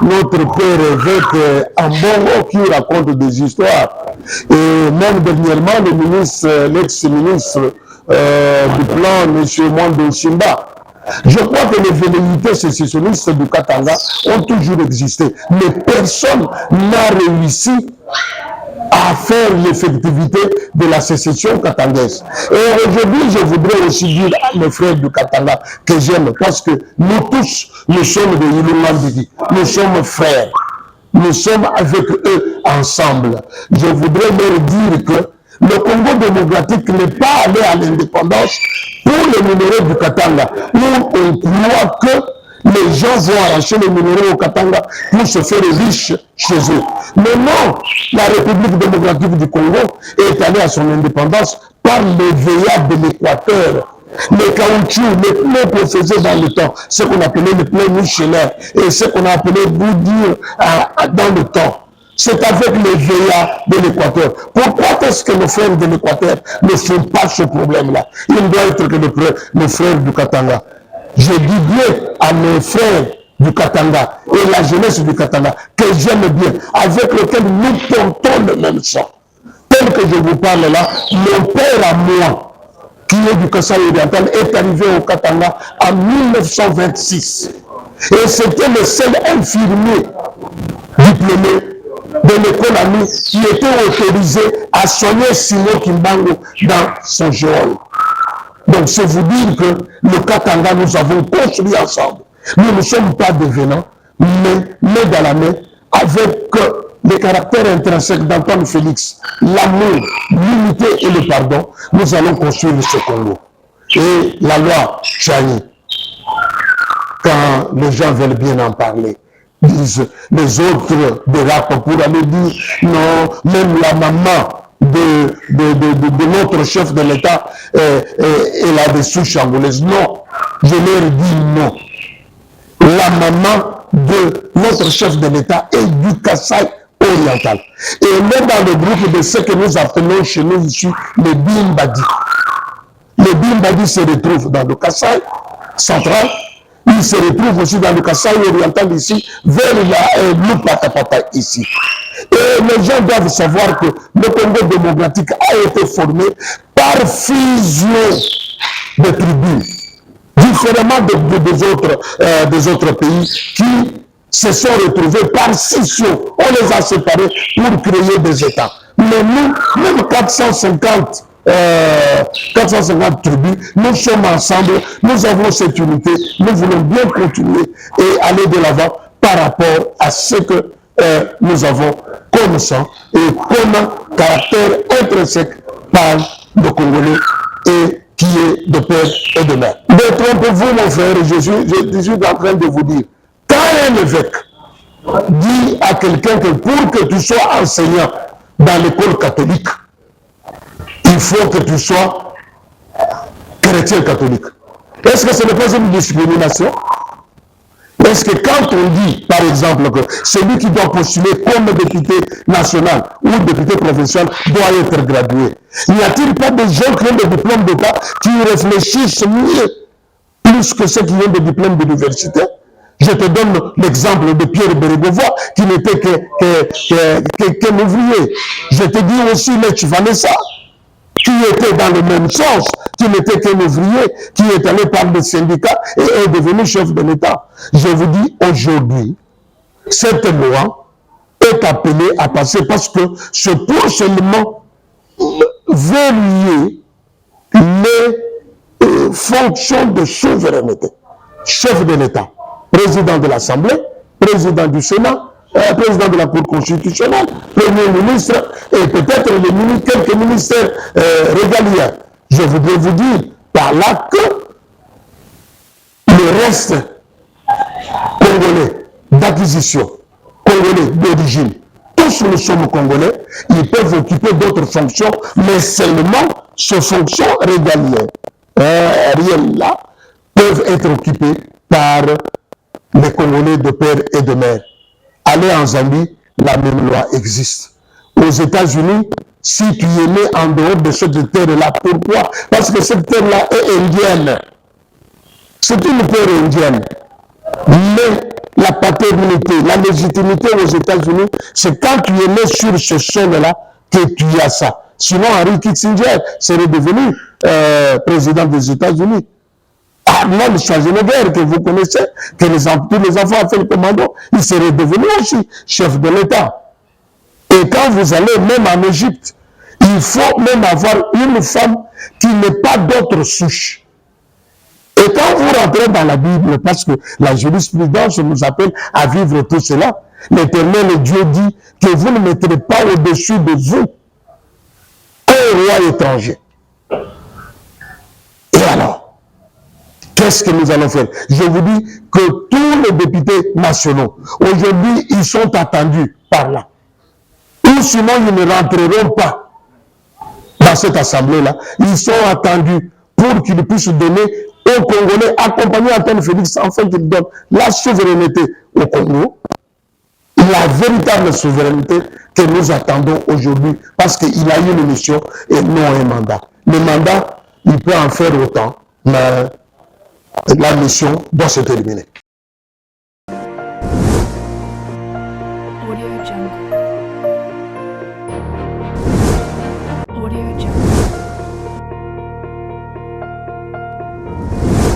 Notre père évêque Ambongo qui raconte des histoires. Et même dernièrement, l'ex-ministre du plan, M. Mwando Simba. Je crois que les velléités sécessionnistes du Katanga ont toujours existé. Mais personne n'a réussi à faire l'effectivité de la sécession katangaise. Et aujourd'hui, je voudrais aussi dire à mes frères du Katanga que j'aime, parce que nous tous, nous sommes des Ilungamdigi, nous sommes frères, nous sommes avec eux ensemble. Je voudrais leur dire que le Congo démocratique n'est pas allé à l'indépendance pour les minéraux du Katanga, où on croit que les gens vont arracher les minéraux au Katanga pour se faire riches chez eux. Mais non, la République démocratique du Congo est allée à son indépendance par les veillades de l'Équateur. Les caoutchoucs, les pneus qu'on faisait dans le temps, ce qu'on appelait les pneus Michelin et ce qu'on a appelé Boudir dans le temps. C'est avec les veillards de l'Équateur. Pourquoi est-ce que nos frères de l'Équateur ne font pas ce problème-là? Il doit être que les frères du Katanga. Je dis bien à mes frères du Katanga et la jeunesse du Katanga que j'aime bien, avec lequel nous portons le même sang. Tel que je vous parle là, mon père à moi, qui est du Kasaï oriental, est arrivé au Katanga en 1926. Et c'était le seul infirmier diplômé de l'école amie qui était autorisé à soigner Simon Kimbango dans son géol. Donc, c'est vous dire que le Katanga, nous avons construit ensemble. Nous ne sommes pas devenants, mais main dans la main, avec les caractères intrinsèques d'Antoine Félix, l'amour, l'unité et le pardon, nous allons construire ce Congo. Et la loi Chani, quand les gens veulent bien en parler, disent les autres dérapent pour aller dire non, même la maman de notre chef de l'État est là-dessus chambouleuse. Non, je leur dis non. La maman de notre chef de l'État est du Kasaï oriental. Et même dans le groupe de ce que nous appelons chez nous ici les Bimbadi. Les Bimbadi se retrouvent dans le Kasaï central. Ils se retrouvent aussi dans le Kasaï oriental ici, vers la Lupatapata ici. Et les gens doivent savoir que le Congo démocratique a été formé par fusion de tribus, différemment des autres pays qui se sont retrouvés par scission. On les a séparés pour créer des États. Mais nous, même 450 tribus, nous sommes ensemble, nous avons cette unité, nous voulons bien continuer et aller de l'avant par rapport à ce que nous avons comme sang et comme caractère intrinsèque par le Congolais et qui est de père et de mère. Détrompez-vous mon frère, je suis en train de vous dire, quand un évêque dit à quelqu'un que pour que tu sois enseignant dans l'école catholique, il faut que tu sois chrétien catholique. Est-ce que ce n'est pas une discrimination? Est-ce que quand on dit, par exemple, que celui qui doit postuler comme député national ou député provincial doit être gradué, n'y a-t-il pas des gens qui ont des diplômes d'État qui réfléchissent mieux, plus que ceux qui ont des diplômes d'université? Je te donne l'exemple de Pierre Bérégovoy, qui n'était qu'un ouvrier. Je te dis aussi Lech Vanessa, qui était dans le même sens, qui n'était qu'un ouvrier, qui est allé par le syndicat et est devenu chef de l'État. Je vous dis aujourd'hui, cette loi est appelée à passer parce que ce seulement veut lier les fonctions de souveraineté. Chef de l'État, président de l'Assemblée, président du Sénat, président de la Cour constitutionnelle, premier ministre et peut-être quelques ministères régaliens. Je voudrais vous dire par là que le reste congolais d'acquisition, congolais d'origine, tous nous sommes congolais, ils peuvent occuper d'autres fonctions, mais seulement ces fonctions régaliennes, réelles là, peuvent être occupées par les Congolais de père et de mère. Allez en Zambie, la même loi existe. Aux États-Unis, si tu es né en dehors de cette terre-là, pourquoi? Parce que cette terre-là est indienne. c'est une peur indienne. Mais la paternité, la légitimité aux États-Unis, c'est quand tu es né sur ce sol-là que tu as ça. Sinon, Henry Kissinger serait devenu président des États-Unis. Arnold Schwarzenegger, que vous connaissez, que tous les enfants ont fait le commando, il serait devenu aussi chef de l'État. Et quand vous allez même en Égypte, il faut même avoir une femme qui n'est pas d'autre souche. Et quand vous rentrez dans la Bible, parce que la jurisprudence nous appelle à vivre tout cela, l'Éternel Dieu dit que vous ne mettrez pas au-dessus de vous un roi étranger. Et alors, qu'est-ce que nous allons faire? Je vous dis que tous les députés nationaux, aujourd'hui, ils sont attendus par là. Ou sinon, ils ne rentreront pas dans cette assemblée-là. Ils sont attendus pour qu'ils puissent donner aux Congolais, accompagner Antoine Félix, afin qu'il donne la souveraineté au Congo, la véritable souveraineté que nous attendons aujourd'hui, parce qu'il a eu une mission et non un mandat. Le mandat, il peut en faire autant, mais la mission doit se terminer. Audio Jungle.